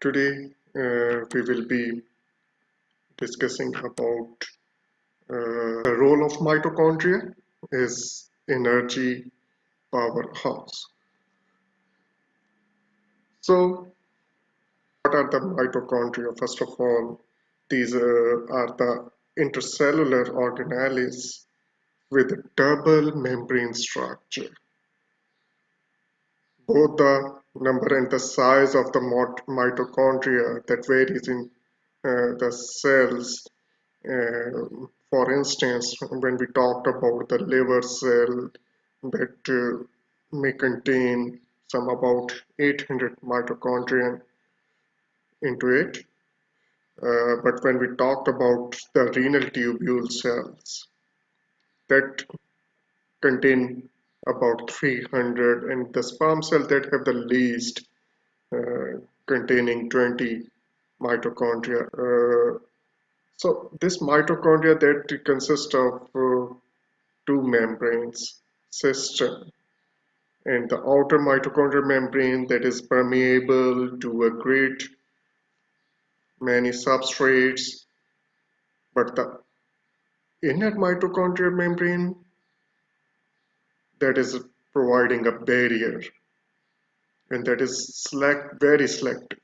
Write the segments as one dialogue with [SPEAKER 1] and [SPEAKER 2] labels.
[SPEAKER 1] Today we will be discussing about the role of mitochondria is energy powerhouse. So what are the mitochondria? First of all, these are the intercellular organelles with a double membrane structure. Both the number and the size of the mitochondria that varies in the cells. For instance, when we talked about the liver cell that may contain some about 800 mitochondria into it, but when we talked about the renal tubule cells that contain about 300, and the sperm cell that have the least containing 20 mitochondria. So this mitochondria that consists of two membranes system, and the outer mitochondrial membrane that is permeable to a great many substrates, but the inner mitochondrial membrane that is providing a barrier, and that is very selective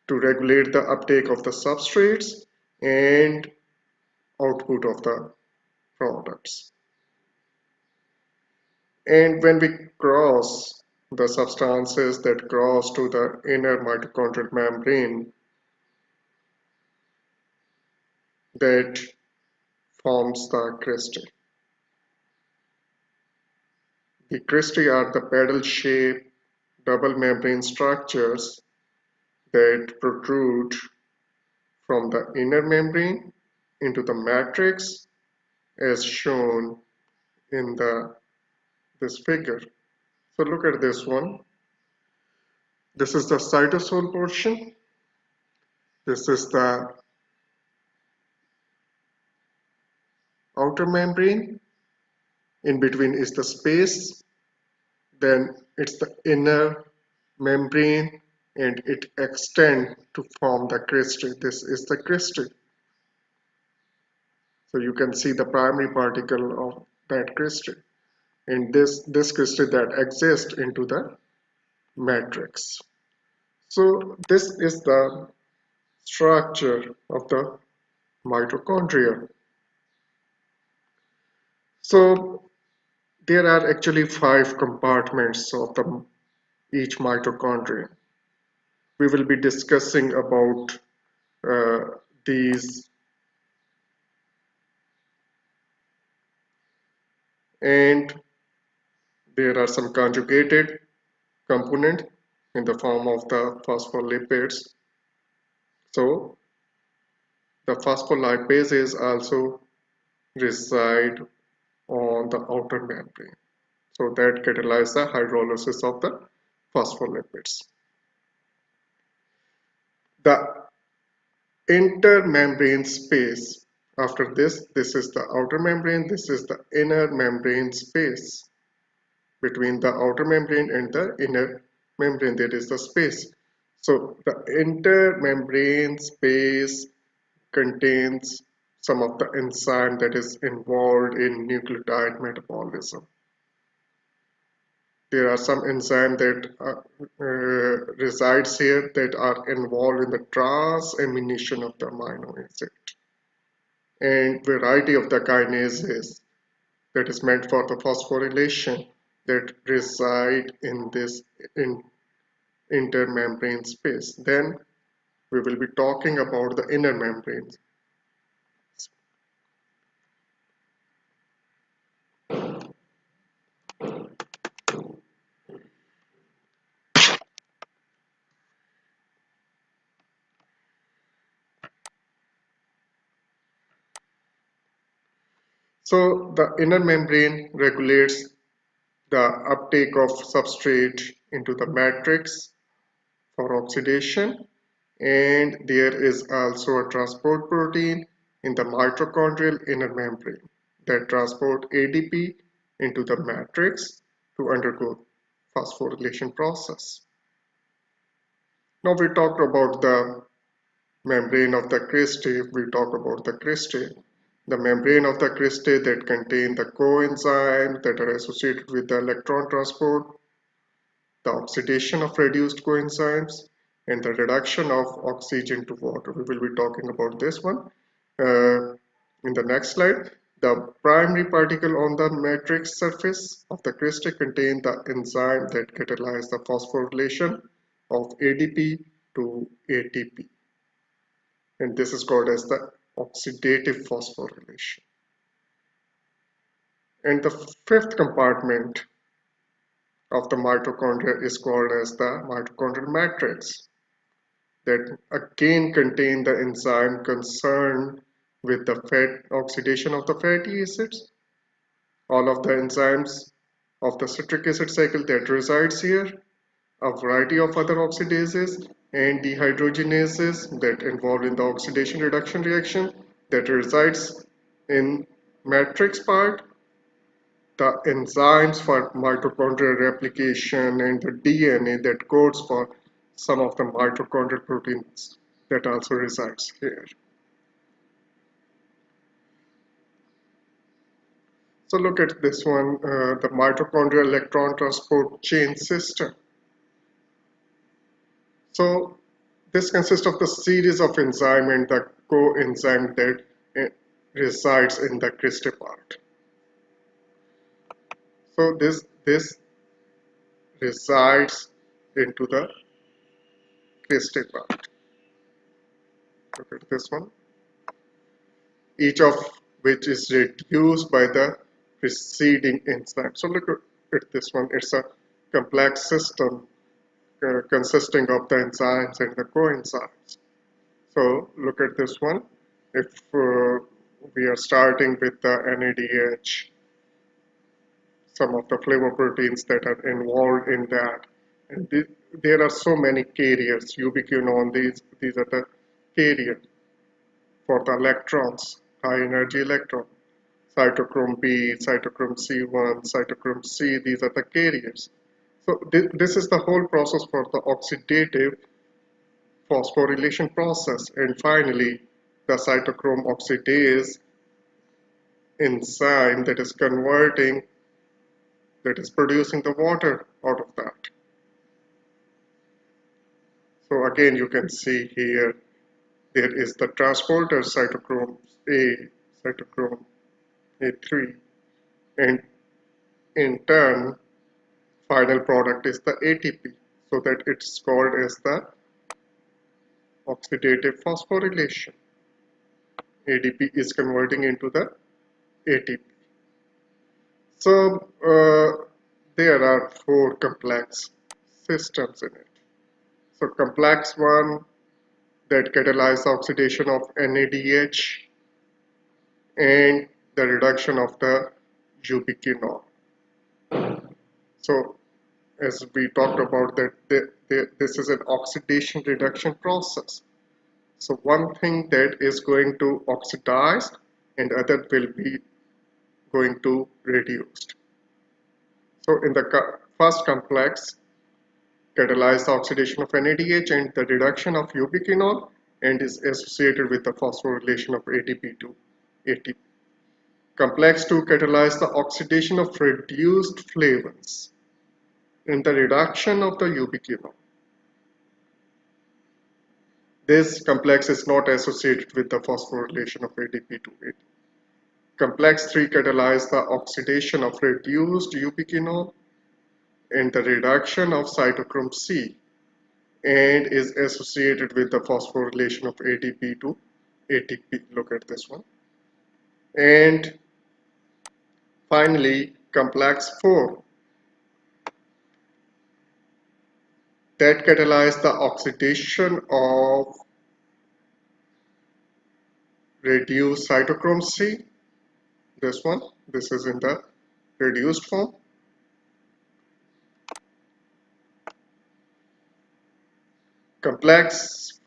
[SPEAKER 1] to regulate the uptake of the substrates and output of the products. And when we cross the substances that cross to the inner mitochondrial membrane, that forms the crystal. The cristae are the paddle-shaped double membrane structures that protrude from the inner membrane into the matrix as shown in this figure. So look at this one. This is the cytosol portion. This is the outer membrane. In between is the space. Then it's the inner membrane and it extends to form the crystal. This is the crystal. So you can see the primary particle of that crystal. And this crystal that exists into the matrix. So this is the structure of the mitochondria. So there are actually 5 compartments of each mitochondria. We will be discussing about these, and there are some conjugated component in the form of the phospholipids. So the phospholipases also reside on the outer membrane. So that catalyze the hydrolysis of the phospholipids. The intermembrane space. After this is the outer membrane, this is the inner membrane space. Between the outer membrane and the inner membrane, there is the space. So the intermembrane space contains some of the enzyme that is involved in nucleotide metabolism. There are some enzymes that resides here that are involved in the transamination of the amino acid, and variety of the kinases that is meant for the phosphorylation that reside in this intermembrane space. Then we will be talking about the inner membranes. So the inner membrane regulates the uptake of substrate into the matrix for oxidation, and there is also a transport protein in the mitochondrial inner membrane that transport ADP into the matrix to undergo phosphorylation process. Now we talked about the membrane of the cristae. We talk about the cristae. The membrane of the cristae that contain the coenzymes that are associated with the electron transport, the oxidation of reduced coenzymes, and the reduction of oxygen to water. We will be talking about this one in the next slide. The primary particle on the matrix surface of the crystal contain the enzyme that catalyze the phosphorylation of ADP to ATP, and this is called as the oxidative phosphorylation. And the fifth compartment of the mitochondria is called as the mitochondrial matrix, that again contain the enzyme concerned with the fat oxidation of the fatty acids. All of the enzymes of the citric acid cycle that resides here, a variety of other oxidases and dehydrogenases that involved in the oxidation reduction reaction that resides in matrix part, the enzymes for mitochondrial replication, and the DNA that codes for some of the mitochondrial proteins that also resides here. So look at this one, the mitochondrial electron transport chain system. So this consists of the series of enzyme and the coenzyme that resides in the crystal part. So this resides into the crystal part. Look at this one, each of which is reduced by the preceding enzyme. So look at this one, it's a complex system consisting of the enzymes and the coenzymes. So look at this one. If we are starting with the NADH, some of the flavoproteins that are involved in that, and there are so many carriers. Ubiquinone, these are the carriers for the electrons, high energy electron. Cytochrome B, cytochrome C1, cytochrome C, these are the carriers. So this is the whole process for the oxidative phosphorylation process. And finally, the cytochrome oxidase enzyme that is converting, that is producing the water out of that. So again, you can see here, there is the transporter cytochrome A, cytochrome A3, and in turn, final product is the ATP, so that it's called as the oxidative phosphorylation. ADP is converting into the ATP. So there are four complex systems in it. So complex one that catalyzes oxidation of NADH and the reduction of the ubiquinol. So as we talked about that, this is an oxidation reduction process. So one thing that is going to oxidize and other will be going to reduced. So in the first complex, catalyze the oxidation of NADH and the reduction of ubiquinol and is associated with the phosphorylation of ATP to ATP. Complex 2 catalyze the oxidation of reduced flavins and the reduction of the ubiquinol. This complex is not associated with the phosphorylation of ATP to ATP. Complex 3 catalyze the oxidation of reduced ubiquinol and the reduction of cytochrome C and is associated with the phosphorylation of ADP to ATP. Look at this one. And finally, complex 4 that catalyze the oxidation of reduced cytochrome C. This one, this is in the reduced form. Complex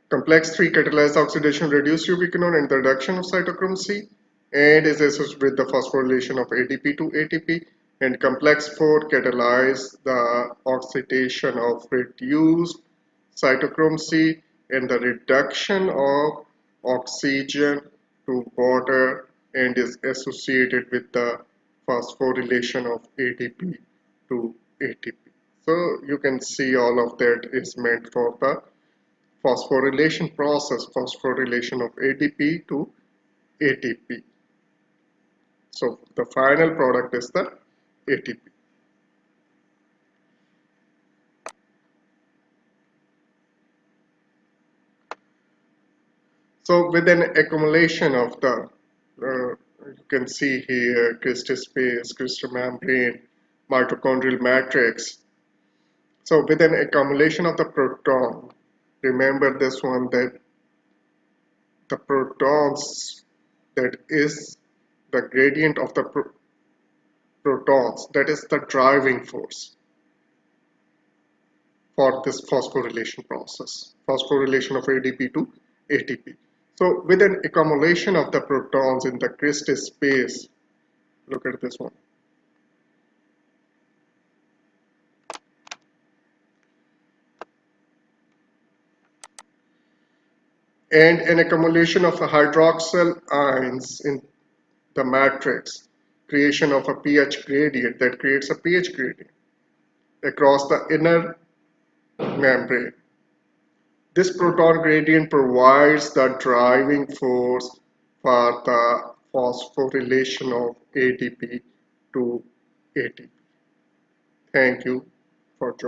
[SPEAKER 1] Complex 3 catalyzes oxidation reduced ubiquinol and the reduction of cytochrome C and is associated with the phosphorylation of ADP to ATP. And complex 4 catalyze the oxidation of reduced cytochrome C and the reduction of oxygen to water and is associated with the phosphorylation of ADP to ATP. So you can see all of that is meant for the phosphorylation process, phosphorylation of ADP to ATP. So the final product is the ATP. So with an accumulation of the, you can see here crystal space, crystal membrane, mitochondrial matrix. So with an accumulation of the proton, remember this one that the protons, that is the gradient of the protons, that is the driving force for this phosphorylation process, phosphorylation of ADP to ATP. So with an accumulation of the protons in the crystal space, look at this one. And an accumulation of hydroxyl ions in the matrix, creation of a pH gradient that creates a pH gradient across the inner membrane. This proton gradient provides the driving force for the phosphorylation of ADP to ATP. Thank you for joining.